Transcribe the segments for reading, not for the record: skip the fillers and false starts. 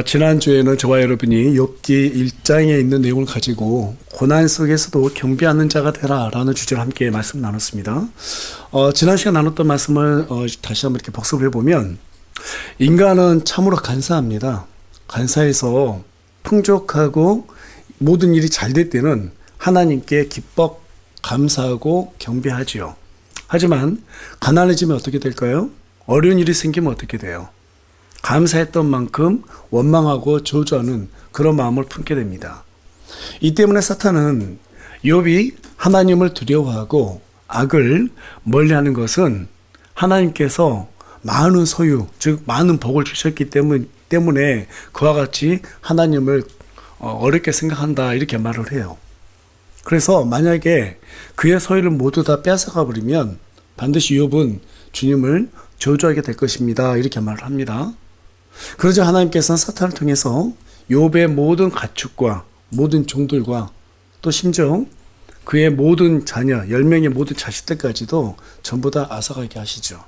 지난주에는 저와 여러분이 욥기 1장에 있는 내용을 가지고 고난 속에서도 경배하는 자가 되라 라는 주제로 함께 말씀 나눴습니다. 지난 시간 나눴던 말씀을 다시 한번 이렇게 복습을 해보면 인간은 참으로 간사합니다. 간사해서 풍족하고 모든 일이 잘 될 때는 하나님께 기뻐 감사하고 경배하지요. 하지만 가난해지면 어떻게 될까요? 어려운 일이 생기면 어떻게 돼요? 감사했던 만큼 원망하고 저주하는 그런 마음을 품게 됩니다. 이 때문에 사탄은 욥이 하나님을 두려워하고 악을 멀리하는 것은 하나님께서 많은 소유, 즉 많은 복을 주셨기 때문에 그와 같이 하나님을 어렵게 생각한다 이렇게 말을 해요. 그래서 만약에 그의 소유를 모두 다 뺏어가 버리면 반드시 욥은 주님을 저주하게 될 것입니다 이렇게 말을 합니다. 그러자 하나님께서는 사탄을 통해서 욥의 모든 가축과 모든 종들과 또 심지어 그의 모든 자녀 10명의 모든 자식들까지도 전부 다 앗아가게 하시죠.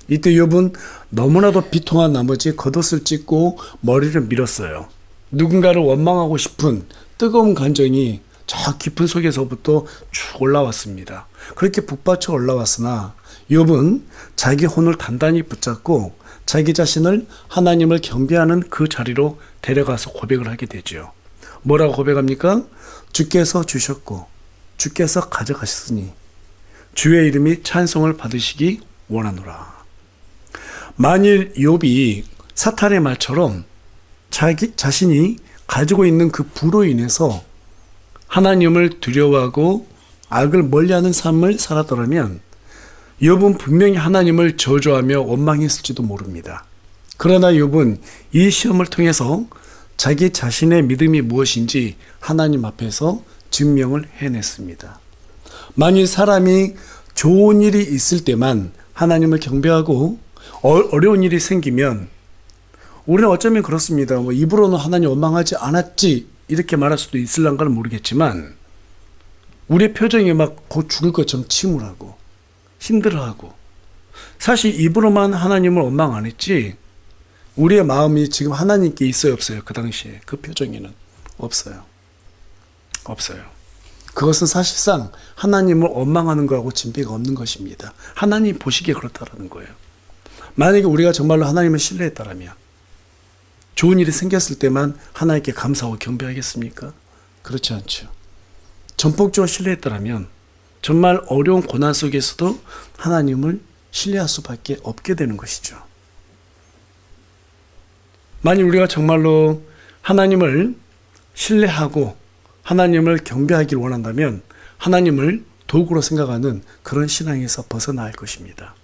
이때 욥은 너무나도 비통한 나머지 겉옷을 찢고 머리를 밀었어요. 누군가를 원망하고 싶은 뜨거운 감정이 저 깊은 속에서부터 쭉 올라왔습니다. 그렇게 북받쳐 올라왔으나 욥은 자기 혼을 단단히 붙잡고 자기 자신을 하나님을 경배하는 그 자리로 데려가서 고백을 하게 되죠. 뭐라고 고백합니까? 주께서 주셨고 주께서 가져가셨으니 주의 이름이 찬송을 받으시기 원하노라. 만일 욥이 사탄의 말처럼 자기 자신이 가지고 있는 그 부로 인해서 하나님을 두려워하고 악을 멀리하는 삶을 살았더라면 욥은 분명히 하나님을 저주하며 원망했을지도 모릅니다. 그러나 욥은 이 시험을 통해서 자기 자신의 믿음이 무엇인지 하나님 앞에서 증명을 해냈습니다. 만일 사람이 좋은 일이 있을 때만 하나님을 경배하고 어려운 일이 생기면 우리는 어쩌면 그렇습니다. 입으로는 하나님 원망하지 않았지 이렇게 말할 수도 있을런가는 모르겠지만 우리의 표정이 막 곧 죽을 것처럼 침울하고 힘들어하고 사실 입으로만 하나님을 원망 안 했지 우리의 마음이 지금 하나님께 있어요 없어요? 그 당시에 그 표정에는 없어요. 그것은 사실상 하나님을 원망하는 거하고 진배가 없는 것입니다. 하나님 보시기에 그렇다라는 거예요. 만약에 우리가 정말로 하나님을 신뢰했다라면 좋은 일이 생겼을 때만 하나님께 감사하고 경배하겠습니까? 그렇지 않죠. 전폭적으로 신뢰했다라면 정말 어려운 고난 속에서도 하나님을 신뢰할 수밖에 없게 되는 것이죠. 만일 우리가 정말로 하나님을 신뢰하고 하나님을 경배하기를 원한다면 하나님을 도구로 생각하는 그런 신앙에서 벗어나야 할 것입니다.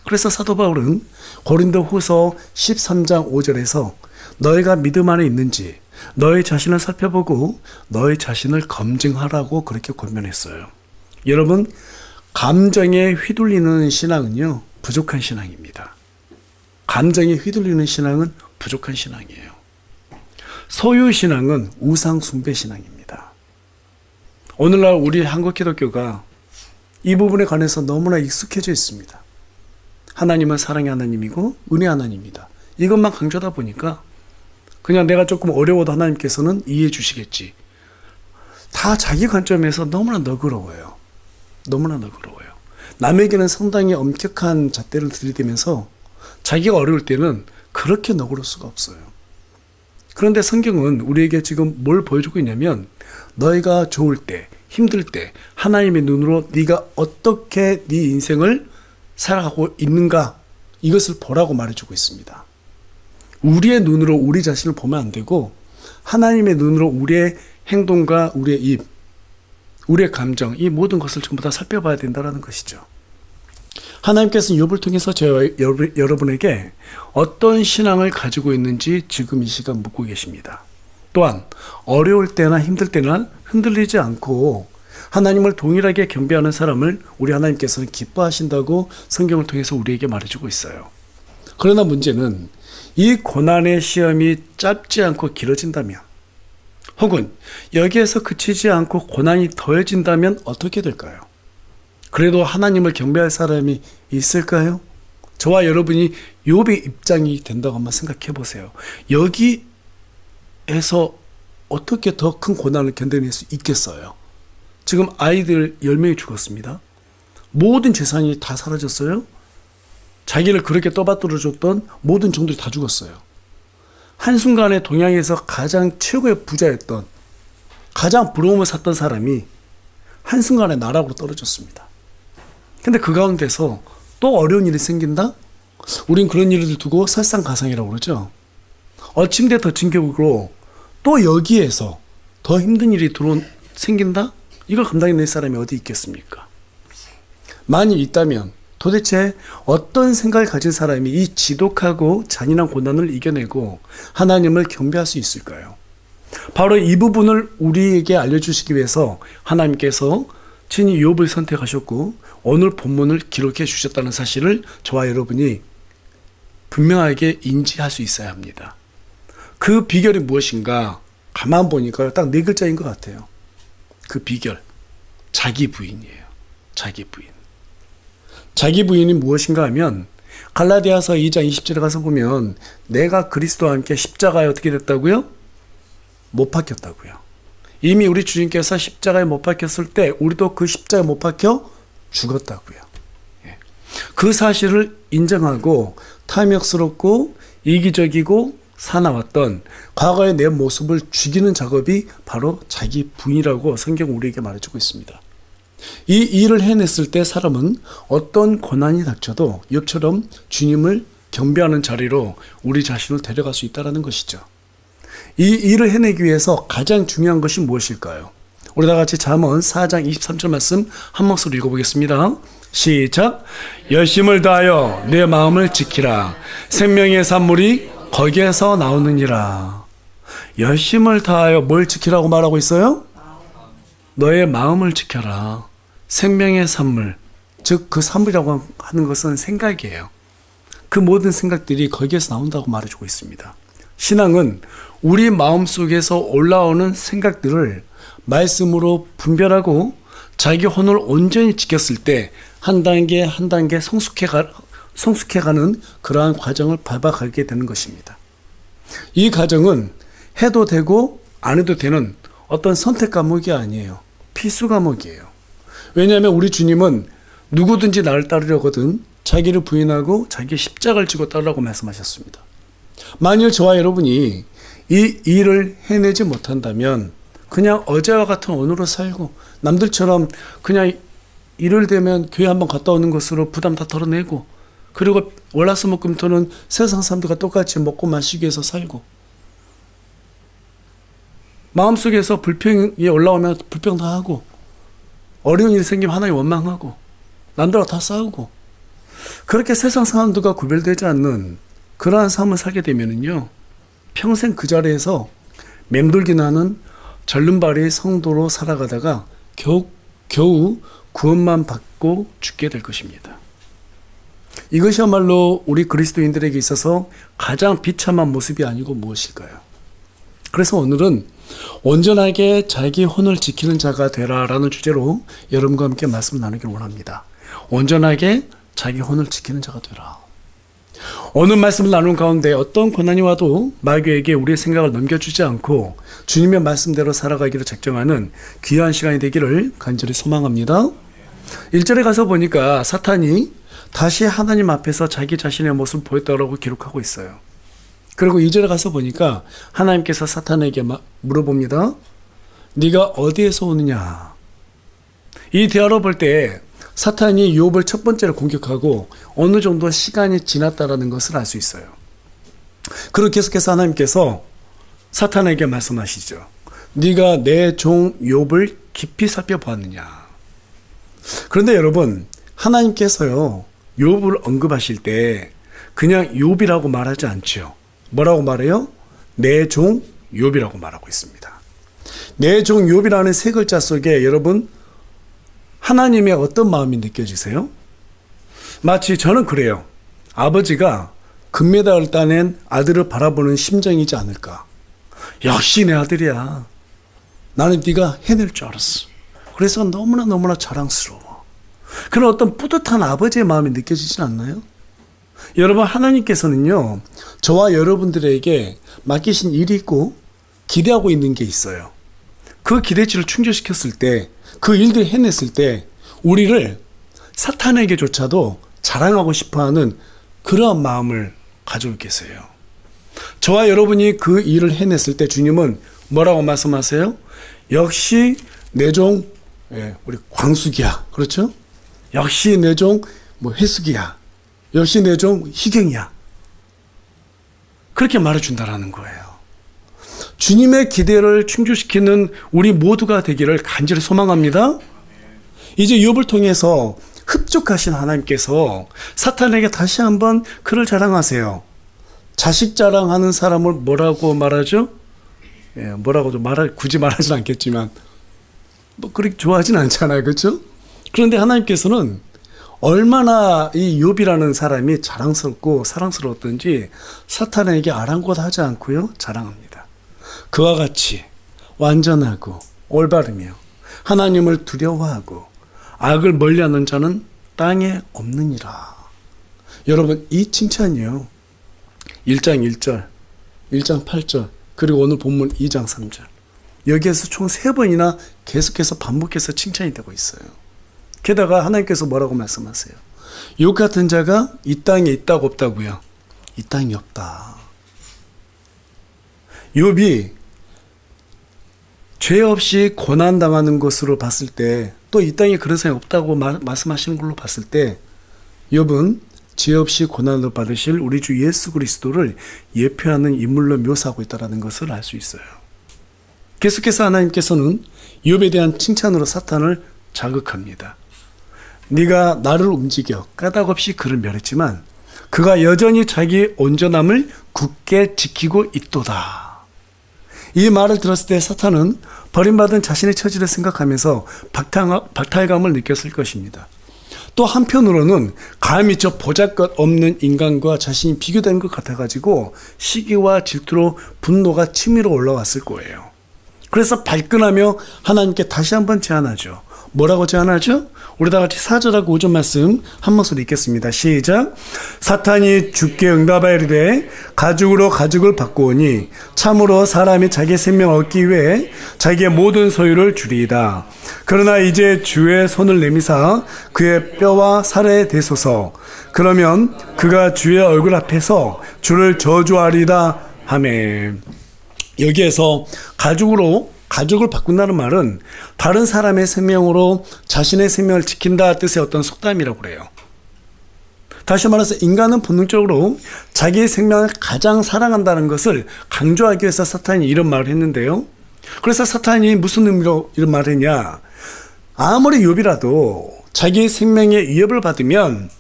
그래서 사도 바울은 고린도후서 13장 5절에서 너희가 믿음 안에 있는지 너희 자신을 살펴보고 너희 자신을 검증하라고 그렇게 권면했어요. 여러분, 감정에 휘둘리는 신앙은요, 부족한 신앙입니다. 감정에 휘둘리는 신앙은 부족한 신앙이에요. 소유 신앙은 우상 숭배 신앙입니다. 오늘날 우리 한국 기독교가 이 부분에 관해서 너무나 익숙해져 있습니다. 하나님은 사랑의 하나님이고 은혜 하나님이다. 이것만 강조하다 보니까 그냥 내가 조금 어려워도 하나님께서는 이해해 주시겠지. 다 자기 관점에서 너무나 너그러워요. 남에게는 상당히 엄격한 잣대를 들이대면서 자기가 어려울 때는 그렇게 너그러울 수가 없어요. 그런데 성경은 우리에게 지금 뭘 보여주고 있냐면 너희가 좋을 때, 힘들 때 하나님의 눈으로 네가 어떻게 네 인생을 살아가고 있는가 이것을 보라고 말해주고 있습니다. 우리의 눈으로 우리 자신을 보면 안 되고 하나님의 눈으로 우리의 행동과 우리의 입, 우리의 감정, 이 모든 것을 전부 다 살펴봐야 된다는 것이죠. 하나님께서는 욥을 통해서 여러분에게 어떤 신앙을 가지고 있는지 지금 이 시간 묻고 계십니다. 또한 어려울 때나 힘들 때나 흔들리지 않고 하나님을 동일하게 경배하는 사람을 우리 하나님께서는 기뻐하신다고 성경을 통해서 우리에게 말해주고 있어요. 그러나 문제는 이 고난의 시험이 짧지 않고 길어진다면 혹은 여기에서 그치지 않고 고난이 더해진다면 어떻게 될까요? 그래도 하나님을 경배할 사람이 있을까요? 저와 여러분이 욥의 입장이 된다고 한번 생각해 보세요. 여기에서 어떻게 더 큰 고난을 견뎌낼 수 있겠어요? 지금 아이들 10명이 죽었습니다. 모든 재산이 다 사라졌어요. 자기를 그렇게 떠받들어줬던 모든 종들이 다 죽었어요. 한순간에 동양에서 가장 최고의 부자였던, 가장 부러움을 샀던 사람이 한순간에 나락으로 떨어졌습니다. 근데 그 가운데서 또 어려운 일이 생긴다? 우린 그런 일을 두고 설상가상이라고 그러죠. 어침대 덮친 격으로 또 여기에서 더 힘든 일이 생긴다? 이걸 감당해낼 사람이 어디 있겠습니까? 만일 있다면 도대체 어떤 생각을 가진 사람이 이 지독하고 잔인한 고난을 이겨내고 하나님을 경배할 수 있을까요? 바로 이 부분을 우리에게 알려주시기 위해서 하나님께서 친히 욥을 선택하셨고 오늘 본문을 기록해 주셨다는 사실을 저와 여러분이 분명하게 인지할 수 있어야 합니다. 그 비결이 무엇인가? 가만 보니까 딱 4글자인 것 같아요. 그 비결, 자기 부인이에요. 자기 부인. 자기 부인이 무엇인가 하면 갈라디아서 2장 20절에 가서 보면 내가 그리스도와 함께 십자가에 어떻게 됐다고요? 못 박혔다고요. 이미 우리 주님께서 십자가에 못 박혔을 때 우리도 그 십자가에 못 박혀 죽었다고요. 그 사실을 인정하고 탐욕스럽고 이기적이고 사나웠던 과거의 내 모습을 죽이는 작업이 바로 자기 부인이라고 성경은 우리에게 말해주고 있습니다. 이 일을 해냈을 때 사람은 어떤 고난이 닥쳐도 욥처럼 주님을 경배하는 자리로 우리 자신을 데려갈 수 있다는 것이죠. 이 일을 해내기 위해서 가장 중요한 것이 무엇일까요? 우리 다 같이 잠언 4장 23절 말씀 한 목소리 읽어보겠습니다. 시작. 열심을 다하여 내 마음을 지키라. 생명의 산물이 거기에서 나오느니라. 열심을 다하여 뭘 지키라고 말하고 있어요? 너의 마음을 지켜라. 생명의 산물, 즉 그 산물이라고 하는 것은 생각이에요. 그 모든 생각들이 거기에서 나온다고 말해주고 있습니다. 신앙은 우리 마음속에서 올라오는 생각들을 말씀으로 분별하고 자기 혼을 온전히 지켰을 때 한 단계 한 단계 성숙해가는 그러한 과정을 밟아가게 되는 것입니다. 이 과정은 해도 되고 안 해도 되는 어떤 선택 과목이 아니에요. 필수 과목이에요. 왜냐하면 우리 주님은 누구든지 나를 따르려거든 자기를 부인하고 자기 십자가를 지고 따르라고 말씀하셨습니다. 만일 저와 여러분이 이 일을 해내지 못한다면 그냥 어제와 같은 오늘로 살고 남들처럼 그냥 일을 되면 교회 한번 갔다 오는 것으로 부담 다 덜어내고 그리고 월화수목금토는 세상 사람들과 똑같이 먹고 마시기 위해서 살고 마음속에서 불평이 올라오면 불평 다 하고 어려운 일이 생기면 하나님 원망하고 남들과 다 싸우고 그렇게 세상 사람들과 구별되지 않는 그러한 삶을 살게 되면은요 평생 그 자리에서 맴돌기 나는 절름발이 성도로 살아가다가 겨우 구원만 받고 죽게 될 것입니다. 이것이야말로 우리 그리스도인들에게 있어서 가장 비참한 모습이 아니고 무엇일까요? 그래서 오늘은 온전하게 자기 혼을 지키는 자가 되라라는 주제로 여러분과 함께 말씀을 나누기를 원합니다. 온전하게 자기 혼을 지키는 자가 되라. 오늘 말씀을 나눈 가운데 어떤 고난이 와도 마귀에게 우리의 생각을 넘겨주지 않고 주님의 말씀대로 살아가기를 작정하는 귀한 시간이 되기를 간절히 소망합니다. 1절에 가서 보니까 사탄이 다시 하나님 앞에서 자기 자신의 모습을 보였다고 기록하고 있어요. 그리고 2절에 가서 보니까 하나님께서 사탄에게 물어봅니다. 네가 어디에서 오느냐? 이 대화로 볼 때 사탄이 욥을 첫 번째로 공격하고 어느 정도 시간이 지났다라는 것을 알 수 있어요. 그리고 계속해서 하나님께서 사탄에게 말씀하시죠. 네가 내 종 욥을 깊이 살펴보았느냐? 그런데 여러분, 하나님께서요 욥을 언급하실 때 그냥 욥이라고 말하지 않죠. 뭐라고 말해요? 내 종 욥이라고 말하고 있습니다. 내 종 욥이라는 세 글자 속에 여러분 하나님의 어떤 마음이 느껴지세요? 마치 저는 그래요. 아버지가 금메달을 따낸 아들을 바라보는 심정이지 않을까. 역시 내 아들이야. 나는 네가 해낼 줄 알았어. 그래서 너무나 자랑스러워. 그런 어떤 뿌듯한 아버지의 마음이 느껴지진 않나요? 여러분, 하나님께서는요, 저와 여러분들에게 맡기신 일이 있고 기대하고 있는 게 있어요. 그 기대치를 충족시켰을 때, 그 일들을 해냈을 때 우리를 사탄에게조차도 자랑하고 싶어하는 그러한 마음을 가지고 계세요. 저와 여러분이 그 일을 해냈을 때 주님은 뭐라고 말씀하세요? 역시 내 종, 우리 광숙이야. 그렇죠? 역시 내 종 회숙이야. 역시 내 종 희경이야. 그렇게 말해준다라는 거예요. 주님의 기대를 충족시키는 우리 모두가 되기를 간절히 소망합니다. 이제 욥을 통해서 흡족하신 하나님께서 사탄에게 다시 한번 그를 자랑하세요. 자식 자랑하는 사람을 뭐라고 말하죠? 뭐라고도 굳이 말하진 않겠지만 그렇게 좋아하진 않잖아요. 그렇죠? 그런데 하나님께서는 얼마나 이 욥이라는 사람이 자랑스럽고 사랑스러웠던지 사탄에게 아랑곳하지 않고요, 자랑합니다. 그와 같이 완전하고 올바르며 하나님을 두려워하고 악을 멀리하는 자는 땅에 없느니라. 여러분, 이 칭찬이요, 1장 1절, 1장 8절, 그리고 오늘 본문 2장 3절, 여기에서 총 3번이나 계속해서 반복해서 칭찬이 되고 있어요. 게다가 하나님께서 뭐라고 말씀하세요? 욥 같은 자가 이 땅에 있다고 없다고요? 이 땅에 없다. 욥이 죄 없이 고난당하는 것으로 봤을 때, 또 이 땅에 그런 사람이 없다고 말씀하시는 걸로 봤을 때, 욥은 죄 없이 고난을 받으실 우리 주 예수 그리스도를 예표하는 인물로 묘사하고 있다는 것을 알 수 있어요. 계속해서 하나님께서는 욥에 대한 칭찬으로 사탄을 자극합니다. 네가 나를 움직여 까닭없이 그를 멸했지만 그가 여전히 자기 온전함을 굳게 지키고 있도다. 이 말을 들었을 때 사탄은 버림받은 자신의 처지를 생각하면서 박탈감을 느꼈을 것입니다. 또 한편으로는 감히 저 보잘것없는 인간과 자신이 비교되는 것 같아가지고 시기와 질투로 분노가 치밀어 올라왔을 거예요. 그래서 발끈하며 하나님께 다시 한번 제안하죠. 뭐라고 제안하죠? 우리 다 같이 4절하고 5절 말씀 한 목소리 읽겠습니다. 시작. 사탄이 주께 응답하여 이르되 가죽으로 가죽을 바꾸오니 참으로 사람이 자기 생명 얻기 위해 자기의 모든 소유를 주리이다. 그러나 이제 주의 손을 내미사 그의 뼈와 살에 대소서. 그러면 그가 주의 얼굴 앞에서 주를 저주하리다 하매. 여기에서 가죽을 바꾼다는 말은 다른 사람의 생명으로 자신의 생명을 지킨다 뜻의 어떤 속담이라고 그래요. 다시 말해서 인간은 본능적으로 자기의 생명을 가장 사랑한다는 것을 강조하기 위해서 사탄이 이런 말을 했는데요. 그래서 사탄이 무슨 의미로 이런 말을 했냐? 아무리 욥이라도 자기의 생명에 위협을 받으면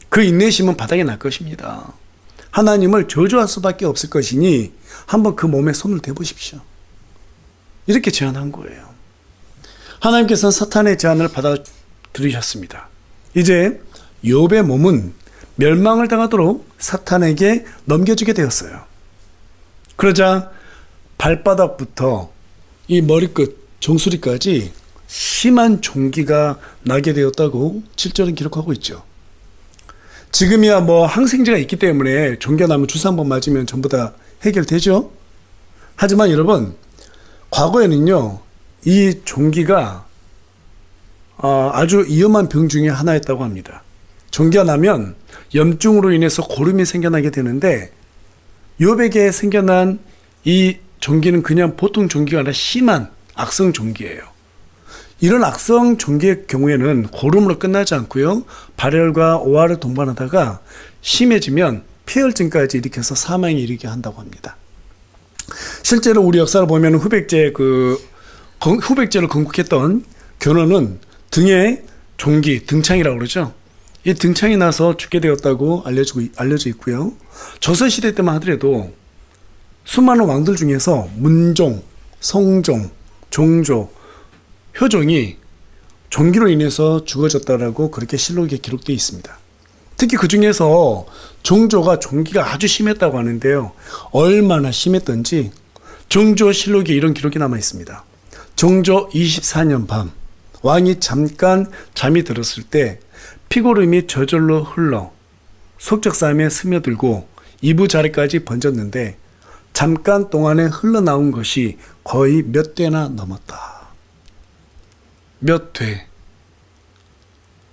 그 인내심은 바닥에 날 것입니다. 하나님을 저주할 수밖에 없을 것이니 한번 그 몸에 손을 대보십시오. 이렇게 제안한 거예요. 하나님께서는 사탄의 제안을 받아들이셨습니다. 이제 욥의 몸은 멸망을 당하도록 사탄에게 넘겨주게 되었어요. 그러자 발바닥부터 이 머리끝 정수리까지 심한 종기가 나게 되었다고 7절은 기록하고 있죠. 지금이야 항생제가 있기 때문에 종기가 나면 주사 한번 맞으면 전부 다 해결되죠. 하지만 여러분, 과거에는요, 이 종기가 아주 위험한 병 중에 하나였다고 합니다. 종기가 나면 염증으로 인해서 고름이 생겨나게 되는데 욥에게 생겨난 이 종기는 그냥 보통 종기가 아니라 심한 악성 종기예요. 이런 악성 종기의 경우에는 고름으로 끝나지 않고요, 발열과 오한을 동반하다가 심해지면 폐혈증까지 일으켜서 사망에 이르게 한다고 합니다. 실제로 우리 역사를 보면 후백제를 건국했던 견훤은 등에 종기, 등창이라고 그러죠. 이 등창이 나서 죽게 되었다고 알려져 있고요. 조선시대 때만 하더라도 수많은 왕들 중에서 문종, 성종, 종조, 효종이 종기로 인해서 죽어졌다라고 그렇게 실록에 기록되어 있습니다. 특히 그 중에서 종조가 종기가 아주 심했다고 하는데요. 얼마나 심했던지 종조 실록에 이런 기록이 남아 있습니다. 종조 24년 밤, 왕이 잠깐 잠이 들었을 때 피고름이 저절로 흘러 속적삼에 스며들고 이부자리까지 번졌는데 잠깐 동안에 흘러나온 것이 거의 몇 대나 넘었다. 몇 대.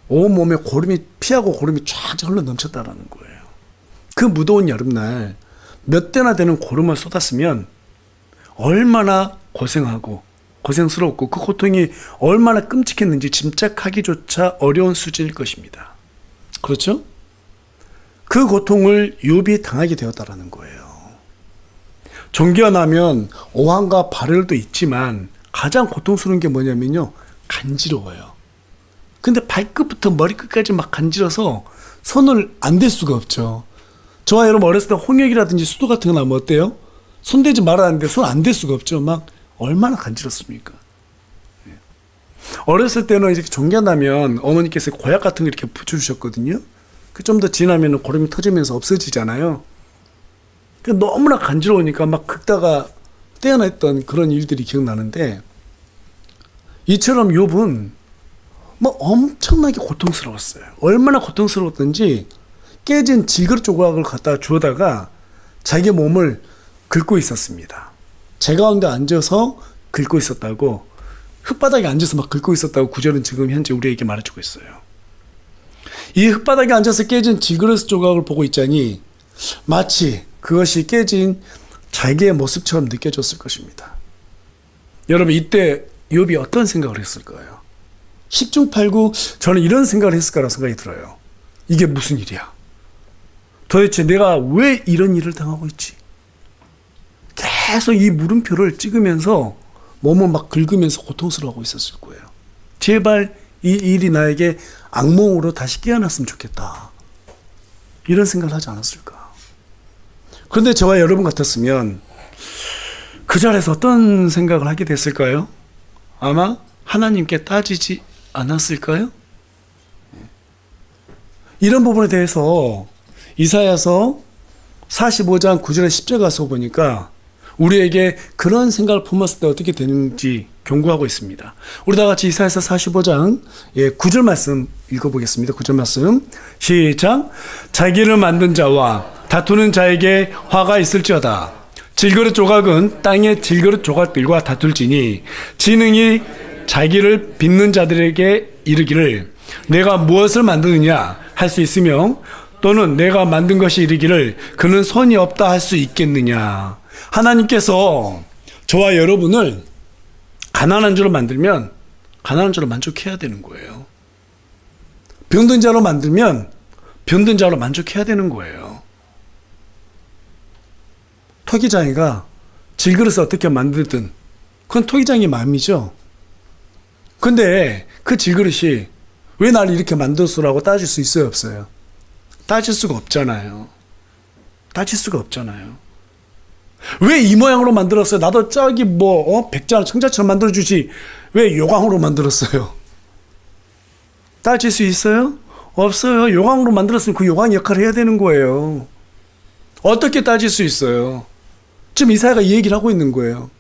온몸에 고름이 피하고 고름이 쫙 흘러 넘쳤다라는 거예요. 그 무더운 여름날 몇 대나 되는 고름을 쏟았으면 얼마나 고생하고 고생스럽고 그 고통이 얼마나 끔찍했는지 짐작하기조차 어려운 수준일 것입니다. 그렇죠? 그 고통을 욥이 당하게 되었다라는 거예요. 종교가 나면 오한과 발열도 있지만 가장 고통스러운 게 뭐냐면요, 간지러워요. 근데 발끝부터 머리끝까지 막 간지러서 손을 안 댈 수가 없죠. 저와 여러분 어렸을 때 홍역이라든지 수도 같은 거 나면 어때요? 손대지 말았는데 손 안 댈 수가 없죠. 막 얼마나 간지럽습니까? 어렸을 때는 이렇게 종교가 나면 어머니께서 고약 같은 거 이렇게 붙여주셨거든요. 좀 더 지나면 고름이 터지면서 없어지잖아요. 너무나 간지러우니까 막 긁다가 떼어냈던 그런 일들이 기억나는데, 이처럼 욥은 뭐 엄청나게 고통스러웠어요. 얼마나 고통스러웠던지 깨진 질그릇 조각을 갖다 주워다가 자기 몸을 긁고 있었습니다. 제 가운데 앉아서 긁고 있었다고, 흙바닥에 앉아서 막 긁고 있었다고 구절은 지금 현재 우리에게 말해주고 있어요. 이 흙바닥에 앉아서 깨진 질그릇 조각을 보고 있자니 마치 그것이 깨진 자기의 모습처럼 느껴졌을 것입니다. 여러분, 이때 욥이 어떤 생각을 했을까요? 10중 8구 저는 이런 생각을 했을 거라고 생각이 들어요. 이게 무슨 일이야? 도대체 내가 왜 이런 일을 당하고 있지? 계속 이 물음표를 찍으면서 몸을 막 긁으면서 고통스러워하고 있었을 거예요. 제발 이 일이 나에게 악몽으로 다시 깨어났으면 좋겠다. 이런 생각을 하지 않았을까? 그런데 저와 여러분 같았으면 그 자리에서 어떤 생각을 하게 됐을까요? 아마 하나님께 따지지 않았을까요? 이런 부분에 대해서 이사야서 45장 9절에 10절 가서 보니까 우리에게 그런 생각을 품었을 때 어떻게 되는지 경고하고 있습니다. 우리 다 같이 이사야서 45장 9절 말씀 읽어보겠습니다. 9절 말씀 시작. 자기를 만든 자와 다투는 자에게 화가 있을지어다. 질그릇 조각은 땅의 질그릇 조각들과 다툴지니 지능이 자기를 빚는 자들에게 이르기를 내가 무엇을 만드느냐 할 수 있으며 또는 내가 만든 것이 이르기를 그는 손이 없다 할 수 있겠느냐. 하나님께서 저와 여러분을 가난한 자로 만들면 가난한 자로 만족해야 되는 거예요. 병든 자로 만들면 병든 자로 만족해야 되는 거예요. 토기장이가 질그릇을 어떻게 만들든 그건 토기장의 마음이죠. 근데 그 질그릇이 왜 나를 이렇게 만들었어라고 따질 수 있어요, 없어요? 따질 수가 없잖아요. 따질 수가 없잖아요. 왜 이 모양으로 만들었어요? 나도 저기 백자 청자처럼 만들어주지 왜 요강으로 만들었어요? 따질 수 있어요? 없어요. 요강으로 만들었으면 그 요강 역할을 해야 되는 거예요. 어떻게 따질 수 있어요? 지금 이사야가 이 얘기를 하고 있는 거예요.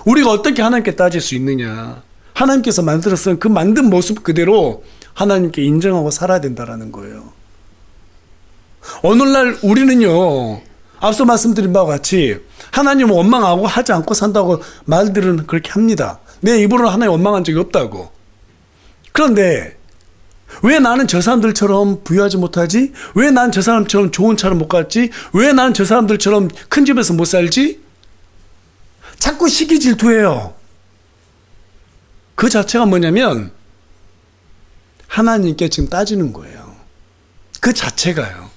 우리가 어떻게 하나님께 따질 수 있느냐. 하나님께서 만들었으면 그 만든 모습 그대로 하나님께 인정하고 살아야 된다라는 거예요. 오늘날 우리는요, 앞서 말씀드린 바와 같이 하나님을 원망하고 하지 않고 산다고 말들은 그렇게 합니다. 내 입으로는 하나님 원망한 적이 없다고. 그런데 왜 나는 저 사람들처럼 부유하지 못하지? 왜 난 저 사람처럼 좋은 차를 못 갔지? 왜 난 저 사람들처럼 큰 집에서 못 살지? 자꾸 시기 질투해요. 그 자체가 뭐냐면 하나님께 지금 따지는 거예요. 그 자체가요.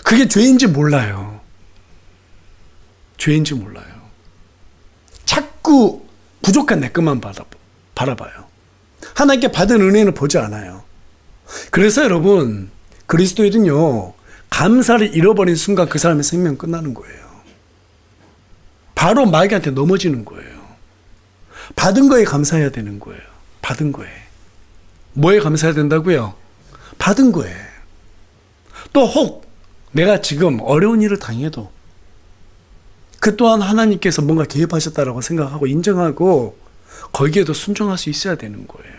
그게 죄인지 몰라요. 죄인지 몰라요. 자꾸 부족한 내 것만 바라봐요. 하나님께 받은 은혜는 보지 않아요. 그래서 여러분, 그리스도인은요, 감사를 잃어버린 순간 그 사람의 생명 끝나는 거예요. 바로 마귀한테 넘어지는 거예요. 받은 거에 감사해야 되는 거예요. 받은 거에. 뭐에 감사해야 된다고요? 받은 거에. 또 혹 내가 지금 어려운 일을 당해도 그 또한 하나님께서 뭔가 개입하셨다라고 생각하고 인정하고 거기에도 순종할 수 있어야 되는 거예요.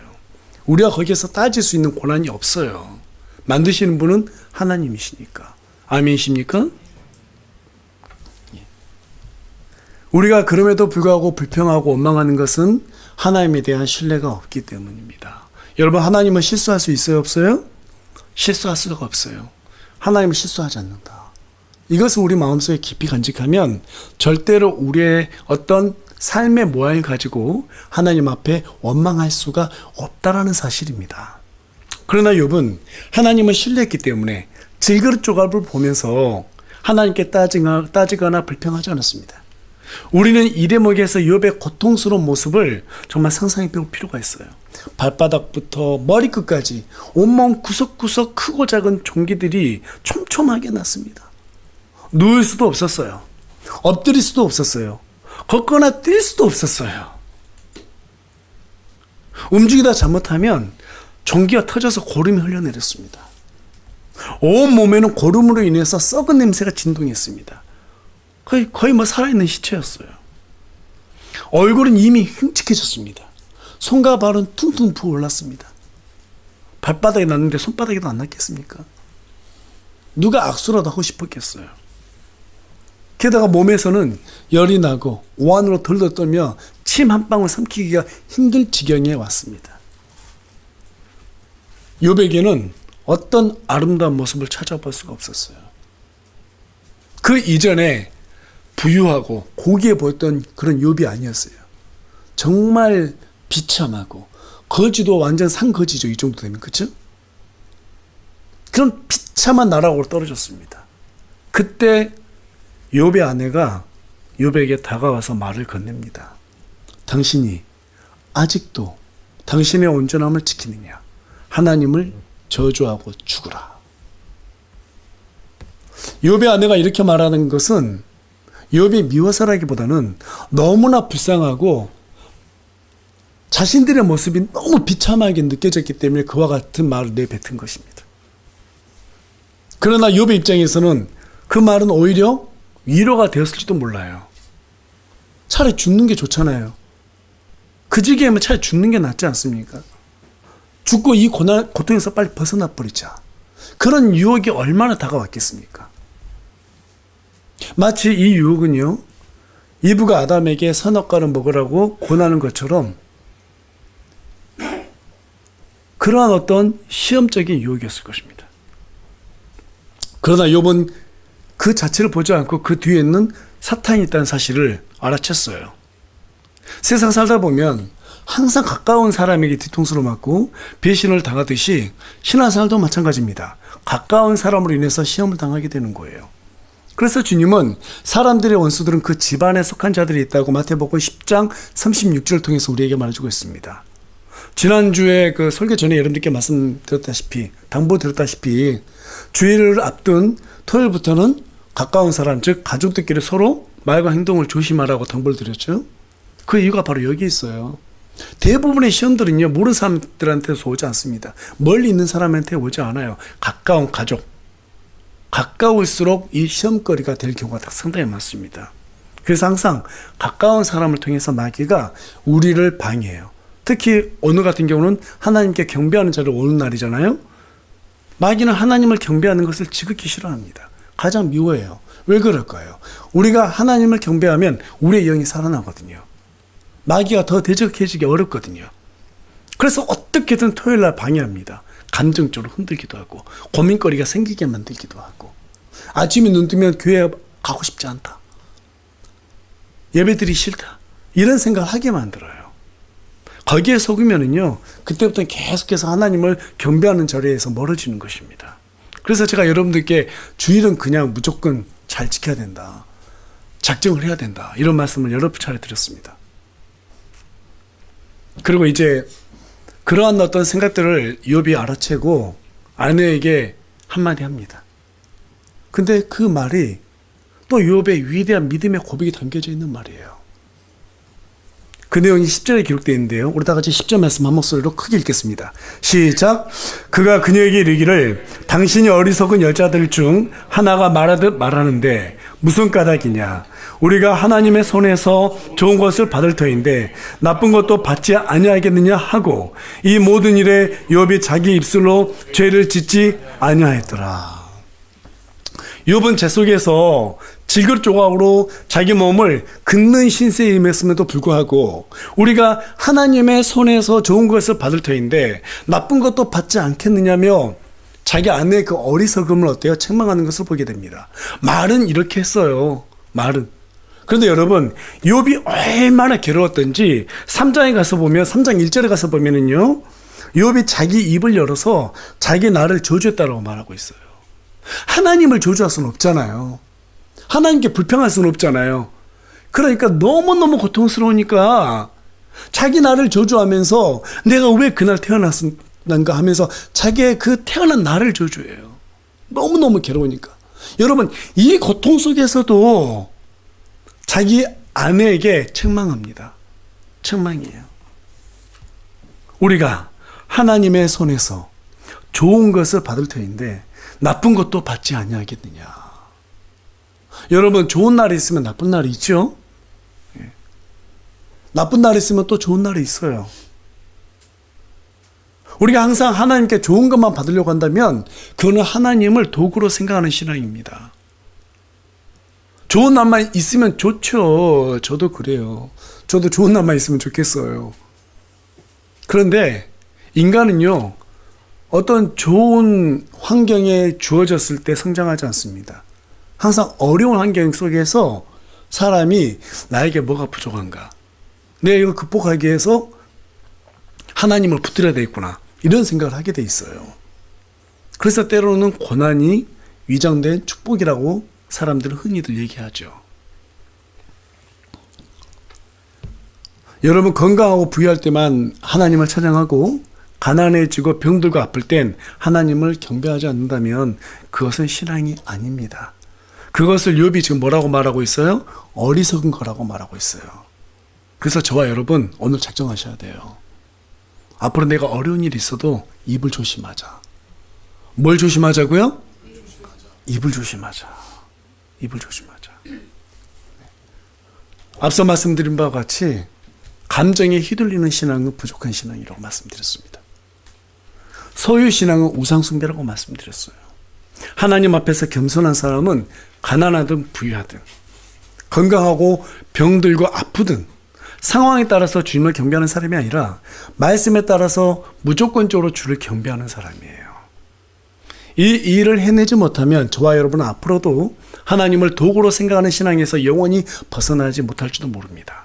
우리가 거기에서 따질 수 있는 고난이 없어요. 만드시는 분은 하나님이시니까. 아멘이십니까? 우리가 그럼에도 불구하고 불평하고 원망하는 것은 하나님에 대한 신뢰가 없기 때문입니다. 여러분, 하나님은 실수할 수 있어요, 없어요? 실수할 수가 없어요. 하나님은 실수하지 않는다. 이것을 우리 마음속에 깊이 간직하면 절대로 우리의 어떤 삶의 모양을 가지고 하나님 앞에 원망할 수가 없다라는 사실입니다. 그러나 욥은 하나님을 신뢰했기 때문에 질그릇 조각을 보면서 하나님께 따지거나 불평하지 않았습니다. 우리는 이 대목에서 욥의 고통스러운 모습을 정말 상상해 볼 필요가 있어요. 발바닥부터 머리끝까지 온몸 구석구석 크고 작은 종기들이 촘촘하게 났습니다. 누울 수도 없었어요. 엎드릴 수도 없었어요. 걷거나 뛸 수도 없었어요. 움직이다 잘못하면 종기가 터져서 고름이 흘러내렸습니다. 온 몸에는 고름으로 인해서 썩은 냄새가 진동했습니다. 거의 뭐 살아있는 시체였어요. 얼굴은 이미 흉측해졌습니다. 손과 발은 퉁퉁 부어올랐습니다. 발바닥에 났는데 손바닥에도 안 났겠습니까? 누가 악수라도 하고 싶었겠어요. 게다가 몸에서는 열이 나고 오한으로 덜덜 떨며 침 한 방울 삼키기가 힘들 지경에 왔습니다. 욥에게는 어떤 아름다운 모습을 찾아볼 수가 없었어요. 그 이전에 부유하고 고귀해 보였던 그런 욥이 아니었어요. 정말 비참하고 거지도 완전 상거지죠. 이 정도 되면, 그렇죠? 그런 비참한 나라로 떨어졌습니다. 그때 욥의 아내가 욥에게 다가와서 말을 건넵니다. 당신이 아직도 당신의 온전함을 지키느냐? 하나님을 저주하고 죽으라. 욥의 아내가 이렇게 말하는 것은 욥이 미워서라기보다는 너무나 불쌍하고 자신들의 모습이 너무 비참하게 느껴졌기 때문에 그와 같은 말을 내뱉은 것입니다. 그러나 욥의 입장에서는 그 말은 오히려 위로가 되었을지도 몰라요. 차라리 죽는 게 좋잖아요. 그 지경이면 차라리 죽는 게 낫지 않습니까? 죽고 이 고통에서 빨리 벗어나 버리자. 그런 유혹이 얼마나 다가왔겠습니까? 마치 이 유혹은요, 이브가 아담에게 선악과를 먹으라고 권하는 것처럼 그러한 어떤 시험적인 유혹이었을 것입니다. 그러나 욥은 그 자체를 보지 않고 그 뒤에는 사탄이 있다는 사실을 알아챘어요. 세상 살다 보면 항상 가까운 사람에게 뒤통수를 맞고 배신을 당하듯이 신앙생활도 마찬가지입니다. 가까운 사람으로 인해서 시험을 당하게 되는 거예요. 그래서 주님은 사람들의 원수들은 그 집안에 속한 자들이 있다고 마태복음 10장 36절을 통해서 우리에게 말해주고 있습니다. 지난주에 그 설교 전에 여러분들께 말씀드렸다시피, 당부드렸다시피 주일을 앞둔 토요일부터는 가까운 사람, 즉 가족들끼리 서로 말과 행동을 조심하라고 당부를 드렸죠. 그 이유가 바로 여기 있어요. 대부분의 시험들은요, 모르는 사람들한테서 오지 않습니다. 멀리 있는 사람한테 오지 않아요. 가까운 가족, 가까울수록 이 시험거리가 될 경우가 상당히 많습니다. 그래서 항상 가까운 사람을 통해서 마귀가 우리를 방해해요. 특히 오늘 같은 경우는 하나님께 경배하는 자를 오는 날이잖아요. 마귀는 하나님을 경배하는 것을 지극히 싫어합니다. 가장 미워해요. 왜 그럴까요? 우리가 하나님을 경배하면 우리의 영이 살아나거든요. 마귀가 더 대적해지기 어렵거든요. 그래서 어떻게든 토요일날 방해합니다. 감정적으로 흔들기도 하고 고민거리가 생기게 만들기도 하고 아침에 눈 뜨면 교회 가고 싶지 않다. 예배드리기 싫다. 이런 생각을 하게 만들어요. 거기에 속으면은요, 그때부터 계속해서 하나님을 경배하는 자리에서 멀어지는 것입니다. 그래서 제가 여러분들께 주일은 그냥 무조건 잘 지켜야 된다. 작정을 해야 된다. 이런 말씀을 여러 차례 드렸습니다. 그리고 이제 그러한 어떤 생각들을 욥이 알아채고 아내에게 한마디 합니다. 근데 그 말이 또 욥의 위대한 믿음의 고백이 담겨져 있는 말이에요. 그 내용이 10절에 기록되어 있는데요. 우리 다 같이 10절 말씀 한 목소리로 크게 읽겠습니다. 시작. 그가 그녀에게 이르기를 당신이 어리석은 여자들 중 하나가 말하듯 말하는데 무슨 까닭이냐. 우리가 하나님의 손에서 좋은 것을 받을 터인데 나쁜 것도 받지 아니하겠느냐 하고 이 모든 일에 욥이 자기 입술로 죄를 짓지 아니하였더라. 욥은 재 속에서 질그릇 조각으로 자기 몸을 긋는 신세에 임했음에도 불구하고 우리가 하나님의 손에서 좋은 것을 받을 터인데 나쁜 것도 받지 않겠느냐며 자기 아내의 그 어리석음을 어때요? 책망하는 것을 보게 됩니다. 말은 이렇게 했어요. 말은. 그런데 여러분, 욥이 얼마나 괴로웠던지 3장에 가서 보면 3장 1절에 가서 보면은요. 욥이 자기 입을 열어서 자기 나를 저주했다라고 말하고 있어요. 하나님을 저주할 수는 없잖아요. 하나님께 불평할 수는 없잖아요. 그러니까 너무너무 고통스러우니까 자기 나를 저주하면서 내가 왜 그날 태어났는가 하면서 자기의 그 태어난 나를 저주해요. 너무너무 괴로우니까. 여러분, 이 고통 속에서도 자기 아내에게 책망합니다. 책망이에요. 우리가 하나님의 손에서 좋은 것을 받을 터인데 나쁜 것도 받지 아니하겠느냐. 여러분, 좋은 날이 있으면 나쁜 날이 있죠? 나쁜 날이 있으면 또 좋은 날이 있어요. 우리가 항상 하나님께 좋은 것만 받으려고 한다면 그거는 하나님을 도구로 생각하는 신앙입니다. 좋은 날만 있으면 좋죠. 저도 그래요. 저도 좋은 날만 있으면 좋겠어요. 그런데 인간은요, 어떤 좋은 환경에 주어졌을 때 성장하지 않습니다. 항상 어려운 환경 속에서 사람이 나에게 뭐가 부족한가? 내가 이걸 극복하기 위해서 하나님을 붙들어야 되겠구나. 이런 생각을 하게 돼 있어요. 그래서 때로는 고난이 위장된 축복이라고 사람들은 흔히들 얘기하죠. 여러분, 건강하고 부유할 때만 하나님을 찬양하고 가난해지고 병들고 아플 땐 하나님을 경배하지 않는다면 그것은 신앙이 아닙니다. 그것을 욥이 지금 뭐라고 말하고 있어요? 어리석은 거라고 말하고 있어요. 그래서 저와 여러분 오늘 작정하셔야 돼요. 앞으로 내가 어려운 일이 있어도 입을 조심하자. 뭘 조심하자고요? 입을 조심하자. 입을 조심하자. 앞서 말씀드린 바와 같이 감정에 휘둘리는 신앙은 부족한 신앙이라고 말씀드렸습니다. 소유신앙은 우상숭배라고 말씀드렸어요. 하나님 앞에서 겸손한 사람은 가난하든 부유하든 건강하고 병들고 아프든 상황에 따라서 주님을 경배하는 사람이 아니라 말씀에 따라서 무조건적으로 주를 경배하는 사람이에요. 이 일을 해내지 못하면 저와 여러분은 앞으로도 하나님을 도구로 생각하는 신앙에서 영원히 벗어나지 못할지도 모릅니다.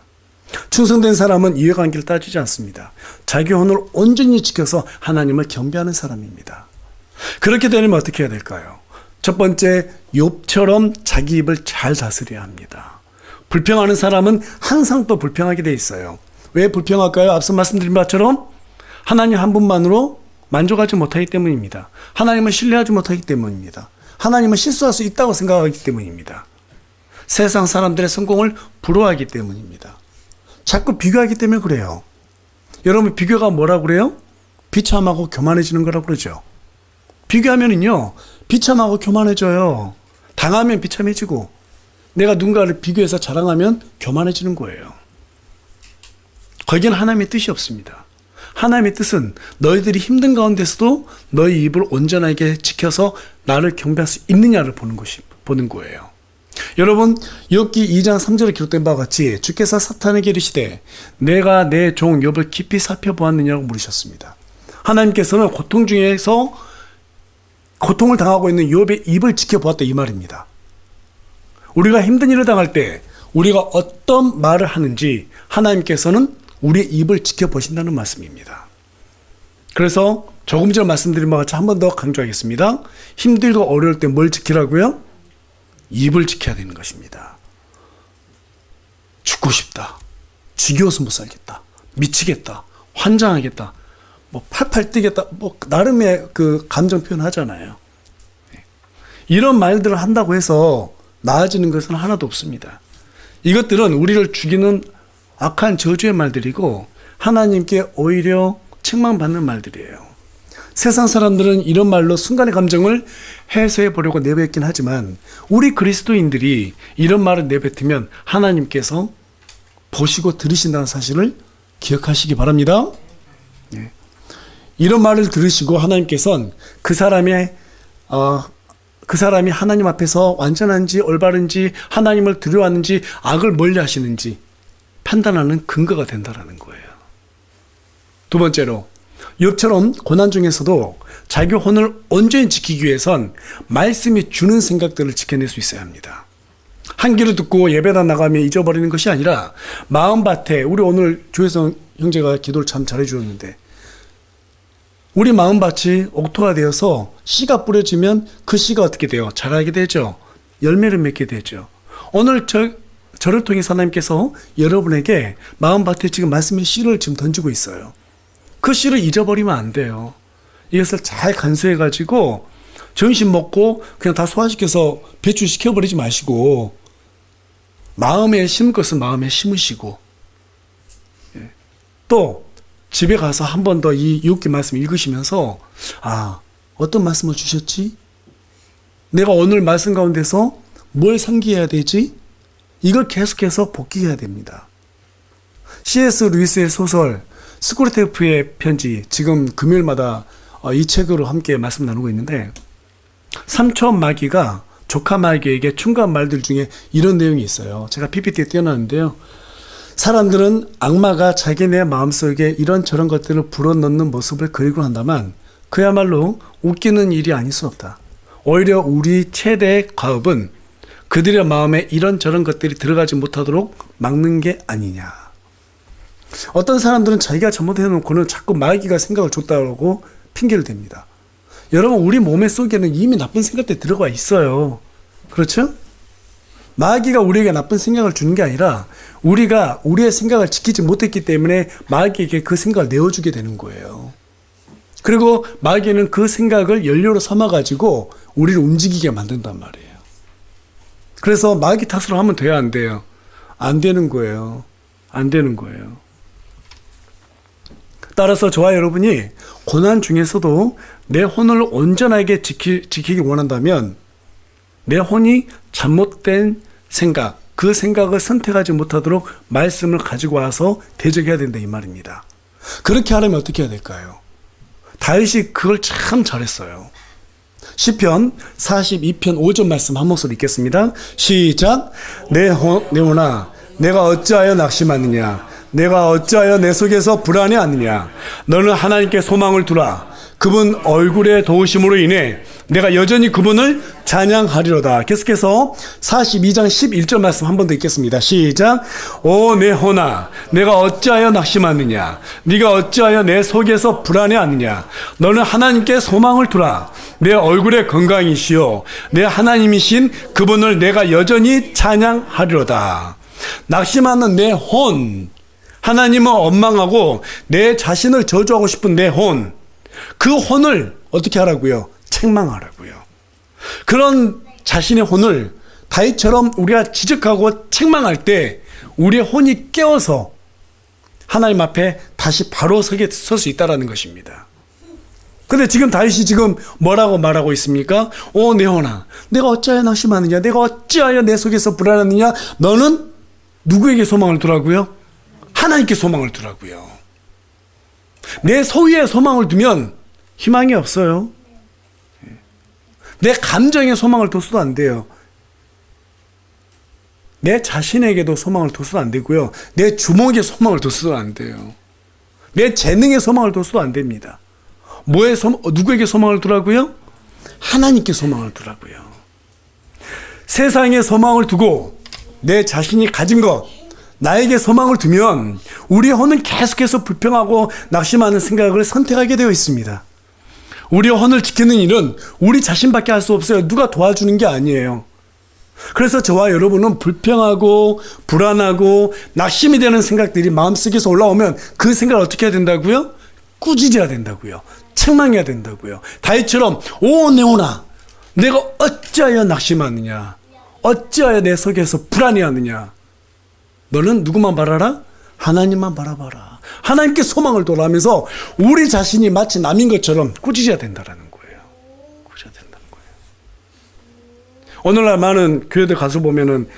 충성된 사람은 이해관계를 따지지 않습니다. 자기 혼을 온전히 지켜서 하나님을 경배하는 사람입니다. 그렇게 되려면 어떻게 해야 될까요? 첫 번째, 욥처럼 자기 입을 잘 다스려야 합니다. 불평하는 사람은 항상 또 불평하게 돼 있어요. 왜 불평할까요? 앞서 말씀드린 바처럼 하나님 한 분만으로 만족하지 못하기 때문입니다. 하나님을 신뢰하지 못하기 때문입니다. 하나님은 실수할 수 있다고 생각하기 때문입니다. 세상 사람들의 성공을 부러워하기 때문입니다. 자꾸 비교하기 때문에 그래요. 여러분, 비교가 뭐라고 그래요? 비참하고 교만해지는 거라고 그러죠. 비교하면은요, 비참하고 교만해져요. 당하면 비참해지고, 내가 누군가를 비교해서 자랑하면 교만해지는 거예요. 거기는 하나님의 뜻이 없습니다. 하나님의 뜻은 너희들이 힘든 가운데서도 너희 입을 온전하게 지켜서 나를 경배할 수 있느냐를 보는 거예요. 여러분, 욥기 2장 3절에 기록된 바와 같이 주께서 사탄에게 이르시되 내가 내 종 욥을 깊이 살펴보았느냐고 물으셨습니다. 하나님께서는 고통 중에서 고통을 당하고 있는 욥의 입을 지켜보았다 이 말입니다. 우리가 힘든 일을 당할 때 우리가 어떤 말을 하는지 하나님께서는 우리의 입을 지켜보신다는 말씀입니다. 그래서 조금 전에 말씀드린 바와 같이 한 번 더 강조하겠습니다. 힘들고 어려울 때 뭘 지키라고요? 입을 지켜야 되는 것입니다. 죽고 싶다. 지겨워서 못 살겠다. 미치겠다. 환장하겠다. 뭐 팔팔 뛰겠다. 뭐 나름의 그 감정 표현 하잖아요. 이런 말들을 한다고 해서 나아지는 것은 하나도 없습니다. 이것들은 우리를 죽이는 악한 저주의 말들이고 하나님께 오히려 책망받는 말들이에요. 세상 사람들은 이런 말로 순간의 감정을 해소해 보려고 내뱉긴 하지만 우리 그리스도인들이 이런 말을 내뱉으면 하나님께서 보시고 들으신다는 사실을 기억하시기 바랍니다. 네. 이런 말을 들으시고 하나님께서는 그 사람이 하나님 앞에서 완전한지 올바른지 하나님을 두려워하는지 악을 멀리하시는지 판단하는 근거가 된다는 거예요. 두 번째로 욥처럼 고난 중에서도 자기 혼을 온전히 지키기 위해선 말씀이 주는 생각들을 지켜낼 수 있어야 합니다. 한 귀로 듣고 예배당 나가며 잊어버리는 것이 아니라 마음밭에, 우리 오늘 조혜성 형제가 기도를 참 잘해 주었는데, 우리 마음밭이 옥토가 되어서 씨가 뿌려지면 그 씨가 어떻게 돼요? 자라게 되죠. 열매를 맺게 되죠. 오늘 저를 통해서 하나님께서 여러분에게 마음밭에 지금 말씀의 씨를 지금 던지고 있어요. 그 씨를 잊어버리면 안 돼요. 이것을 잘 간수해가지고 점심 먹고 그냥 다 소화시켜서 배출시켜버리지 마시고 마음에 심을 것은 마음에 심으시고, 또 집에 가서 한 번 더 이 욥기 말씀 읽으시면서 어떤 말씀을 주셨지? 내가 오늘 말씀 가운데서 뭘 상기해야 되지? 이걸 계속해서 복기해야 됩니다. C.S. 루이스의 소설 스크루테프의 편지, 지금 금요일마다 이 책으로 함께 말씀 나누고 있는데, 삼촌 마귀가 조카 마귀에게 충고한 말들 중에 이런 내용이 있어요. 제가 PPT에 띄워놨는데요. 사람들은 악마가 자기네 마음속에 이런저런 것들을 불어넣는 모습을 그리고 한다만 그야말로 웃기는 일이 아닐 수 없다. 오히려 우리 최대의 과업은 그들의 마음에 이런저런 것들이 들어가지 못하도록 막는 게 아니냐. 어떤 사람들은 자기가 잘못해놓고는 자꾸 마귀가 생각을 줬다고 핑계를 댑니다. 여러분, 우리 몸의 속에는 이미 나쁜 생각들이 들어가 있어요. 그렇죠? 마귀가 우리에게 나쁜 생각을 주는 게 아니라 우리가 우리의 생각을 지키지 못했기 때문에 마귀에게 그 생각을 내어주게 되는 거예요. 그리고 마귀는 그 생각을 연료로 삼아가지고 우리를 움직이게 만든단 말이에요. 그래서 마귀 탓으로 하면 돼야 안 돼요? 안 되는 거예요. 안 되는 거예요. 따라서 저와 여러분이 고난 중에서도 내 혼을 온전하게 지키기 원한다면 내 혼이 잘못된 생각, 그 생각을 선택하지 못하도록 말씀을 가지고 와서 대적해야 된다 이 말입니다. 그렇게 하려면 어떻게 해야 될까요? 다윗이 그걸 참 잘했어요. 시편 42편 5절 말씀 한 목소리 읽겠습니다. 시작. 내 혼아 내가 어찌하여 낙심하느냐, 내가 어찌하여 내 속에서 불안해하느냐. 너는 하나님께 소망을 두라. 그분 얼굴의 도우심으로 인해 내가 여전히 그분을 찬양하리로다. 계속해서 42장 11절 말씀 한 번 더 읽겠습니다. 시작. 오 내 혼아 내가 어찌하여 낙심하느냐, 네가 어찌하여 내 속에서 불안해하느냐. 너는 하나님께 소망을 두라. 내 얼굴의 건강이시요 내 하나님이신 그분을 내가 여전히 찬양하리로다. 낙심하는 내 혼, 하나님을 원망하고 내 자신을 저주하고 싶은 내 혼, 그 혼을 어떻게 하라고요? 책망하라고요. 그런 자신의 혼을 다윗처럼 우리가 지적하고 책망할 때 우리의 혼이 깨어서 하나님 앞에 다시 바로 설 수 있다는 것입니다. 근데 지금 다윗이 지금 뭐라고 말하고 있습니까? 오 내 혼아 내가 어찌하여 낙심하느냐, 내가 어찌하여 내 속에서 불안하느냐. 너는 누구에게 소망을 두라고요? 하나님께 소망을 두라고요. 내 소유에 소망을 두면 희망이 없어요. 내 감정에 소망을 둬서도 안 돼요. 내 자신에게도 소망을 둬서도 안 되고요. 내 주먹에 소망을 둬서도 안 돼요. 내 재능에 소망을 둬서도 안 됩니다. 누구에게 소망을 두라고요? 하나님께 소망을 두라고요. 세상에 소망을 두고 내 자신이 가진 것, 나에게 소망을 두면 우리의 혼은 계속해서 불평하고 낙심하는 생각을 선택하게 되어 있습니다. 우리의 혼을 지키는 일은 우리 자신밖에 할 수 없어요. 누가 도와주는 게 아니에요. 그래서 저와 여러분은 불평하고 불안하고 낙심이 되는 생각들이 마음속에서 올라오면 그 생각을 어떻게 해야 된다고요? 꾸짖어야 된다고요. 책망해야 된다고요. 다윗처럼 오 내 혼아 내가 어찌하여 낙심하느냐, 어찌하여 내 속에서 불안해하느냐. 너는 누구만 바라라? 하나님만 바라봐라. 하나님께 소망을 돌아하면서 우리 자신이 마치 남인 것처럼 꾸짖어야 된다라는 거예요. 꾸짖어야 된다는 거예요. 오늘날 많은 교회들 가서 보면은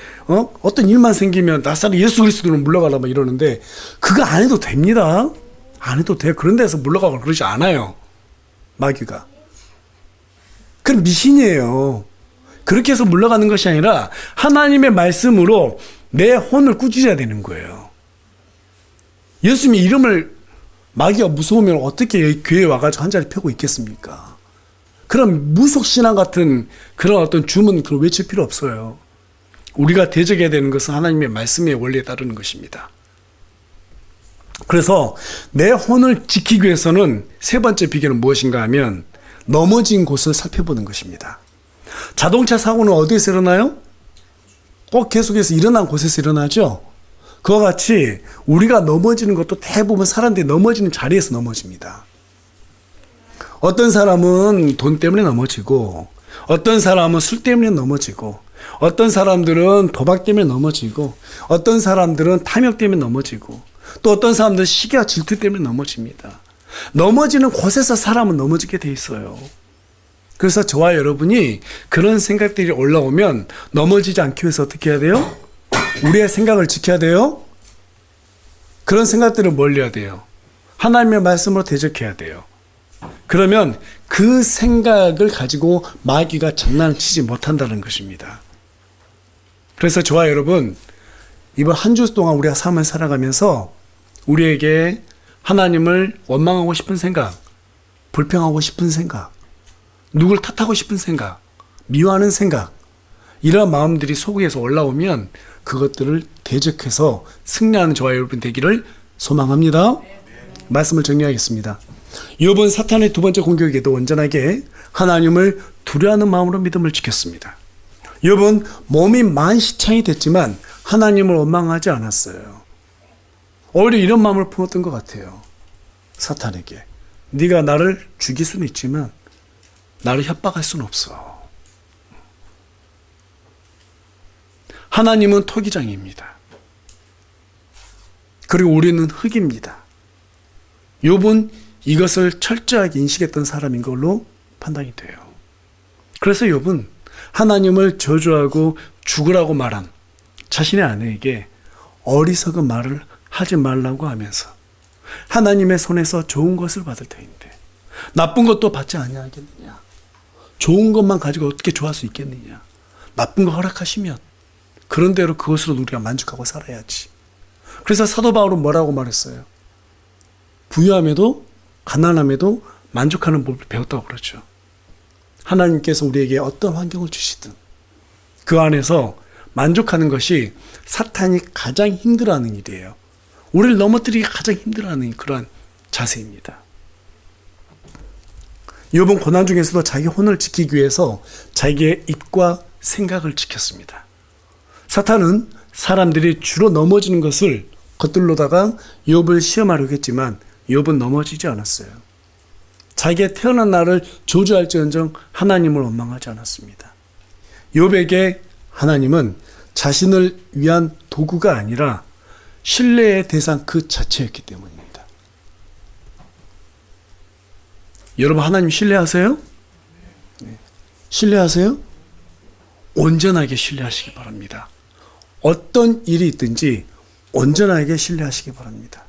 어떤 일만 생기면 낯살이 예수 그리스도로 물러가라 막 이러는데 그거 안 해도 됩니다. 안 해도 돼. 그런 데서 물러가고 그러지 않아요. 마귀가. 그건 미신이에요. 그렇게 해서 물러가는 것이 아니라 하나님의 말씀으로 내 혼을 꾸짖어야 되는 거예요. 예수님의 이름을 마귀가 무서우면 어떻게 교회에 와가지고 한 자리 펴고 있겠습니까? 그런 무속신앙 같은 그런 어떤 주문 그걸 외칠 필요 없어요. 우리가 대적해야 되는 것은 하나님의 말씀의 원리에 따르는 것입니다. 그래서 내 혼을 지키기 위해서는 세 번째 비결은 무엇인가 하면 넘어진 곳을 살펴보는 것입니다. 자동차 사고는 어디에서 일어나요? 꼭 계속해서 일어난 곳에서 일어나죠? 그와 같이 우리가 넘어지는 것도 대부분 사람들이 넘어지는 자리에서 넘어집니다. 어떤 사람은 돈 때문에 넘어지고, 어떤 사람은 술 때문에 넘어지고, 어떤 사람들은 도박 때문에 넘어지고, 어떤 사람들은 탐욕 때문에 넘어지고, 또 어떤 사람들은 시기와 질투 때문에 넘어집니다. 넘어지는 곳에서 사람은 넘어지게 돼 있어요. 그래서 저와 여러분이 그런 생각들이 올라오면 넘어지지 않기 위해서 어떻게 해야 돼요? 우리의 생각을 지켜야 돼요. 그런 생각들을 멀리해야 돼요. 하나님의 말씀으로 대적해야 돼요. 그러면 그 생각을 가지고 마귀가 장난을 치지 못한다는 것입니다. 그래서 저와 여러분, 이번 한 주 동안 우리가 삶을 살아가면서 우리에게 하나님을 원망하고 싶은 생각, 불평하고 싶은 생각, 누굴 탓하고 싶은 생각, 미워하는 생각, 이런 마음들이 속에서 올라오면 그것들을 대적해서 승리하는 저와 여러분 되기를 소망합니다. 말씀을 정리하겠습니다. 욥은 사탄의 두 번째 공격에도 온전하게 하나님을 두려워하는 마음으로 믿음을 지켰습니다. 욥은 몸이 만시창이 됐지만 하나님을 원망하지 않았어요. 오히려 이런 마음을 품었던 것 같아요. 사탄에게. 네가 나를 죽일 수는 있지만 나를 협박할 수는 없어. 하나님은 토기장입니다. 그리고 우리는 흙입니다. 욥은 이것을 철저하게 인식했던 사람인 걸로 판단이 돼요. 그래서 욥은 하나님을 저주하고 죽으라고 말한 자신의 아내에게 어리석은 말을 하지 말라고 하면서 하나님의 손에서 좋은 것을 받을 터인데 나쁜 것도 받지 아니하겠느냐. 좋은 것만 가지고 어떻게 좋아할 수 있겠느냐. 나쁜 거 허락하시면 그런 대로 그것으로 우리가 만족하고 살아야지. 그래서 사도 바울은 뭐라고 말했어요? 부유함에도 가난함에도 만족하는 법을 배웠다고 그러죠. 하나님께서 우리에게 어떤 환경을 주시든 그 안에서 만족하는 것이 사탄이 가장 힘들어하는 일이에요. 우리를 넘어뜨리기 가장 힘들어하는 그러한 자세입니다. 욥은 고난 중에서도 자기 혼을 지키기 위해서 자기의 입과 생각을 지켰습니다. 사탄은 사람들이 주로 넘어지는 것을 겉들로다가 욥을 시험하려고 했지만 욥은 넘어지지 않았어요. 자기의 태어난 날을 저주할지언정 하나님을 원망하지 않았습니다. 욥에게 하나님은 자신을 위한 도구가 아니라 신뢰의 대상 그 자체였기 때문입니다. 여러분 하나님 신뢰하세요? 네. 신뢰하세요? 온전하게 신뢰하시기 바랍니다. 어떤 일이 있든지 온전하게 신뢰하시기 바랍니다.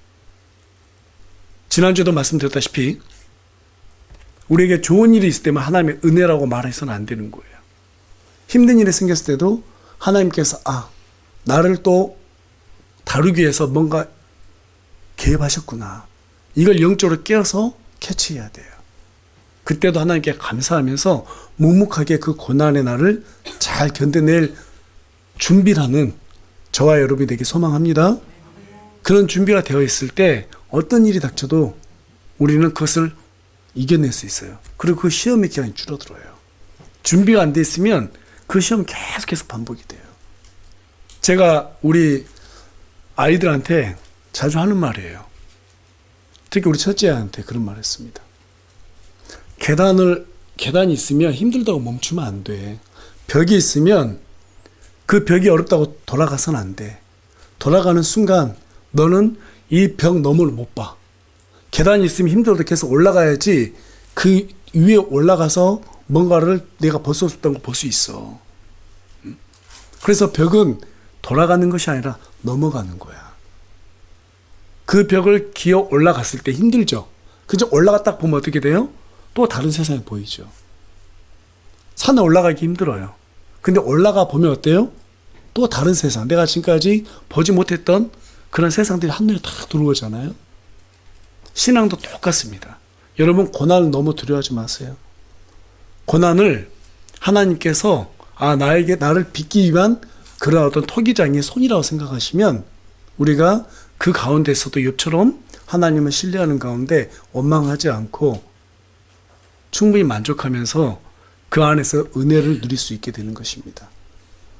지난주에도 말씀드렸다시피 우리에게 좋은 일이 있을 때만 하나님의 은혜라고 말해서는 안 되는 거예요. 힘든 일이 생겼을 때도 하나님께서 나를 또 다루기 위해서 뭔가 개입하셨구나. 이걸 영적으로 깨어서 캐치해야 돼요. 그때도 하나님께 감사하면서 묵묵하게 그 고난의 날을 잘 견뎌낼 준비를 하는 저와 여러분이 되기 소망합니다. 그런 준비가 되어 있을 때 어떤 일이 닥쳐도 우리는 그것을 이겨낼 수 있어요. 그리고 그 시험의 기간이 줄어들어요. 준비가 안 돼 있으면 그 시험은 계속해서 반복이 돼요. 제가 우리 아이들한테 자주 하는 말이에요. 특히 우리 첫째한테 그런 말 했습니다. 계단이 있으면 힘들다고 멈추면 안 돼. 벽이 있으면 그 벽이 어렵다고 돌아가서는 안 돼. 돌아가는 순간 너는 이 벽 너머를 못 봐. 계단이 있으면 힘들어도 계속 올라가야지 그 위에 올라가서 뭔가를 내가 벗어줬다는 걸 볼 수 있어. 그래서 벽은 돌아가는 것이 아니라 넘어가는 거야. 그 벽을 기어 올라갔을 때 힘들죠. 그저 올라갔다 보면 어떻게 돼요? 또 다른 세상이 보이죠. 산에 올라가기 힘들어요. 근데 올라가 보면 어때요? 또 다른 세상. 내가 지금까지 보지 못했던 그런 세상들이 한눈에 딱 들어오잖아요. 신앙도 똑같습니다. 여러분, 고난을 너무 두려워하지 마세요. 고난을 하나님께서 나를 빚기 위한 그런 어떤 토기장의 손이라고 생각하시면 우리가 그 가운데서도 욥처럼 하나님을 신뢰하는 가운데 원망하지 않고 충분히 만족하면서 그 안에서 은혜를 누릴 수 있게 되는 것입니다.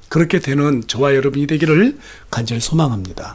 그렇게 되는 저와 여러분이 되기를 간절히 소망합니다.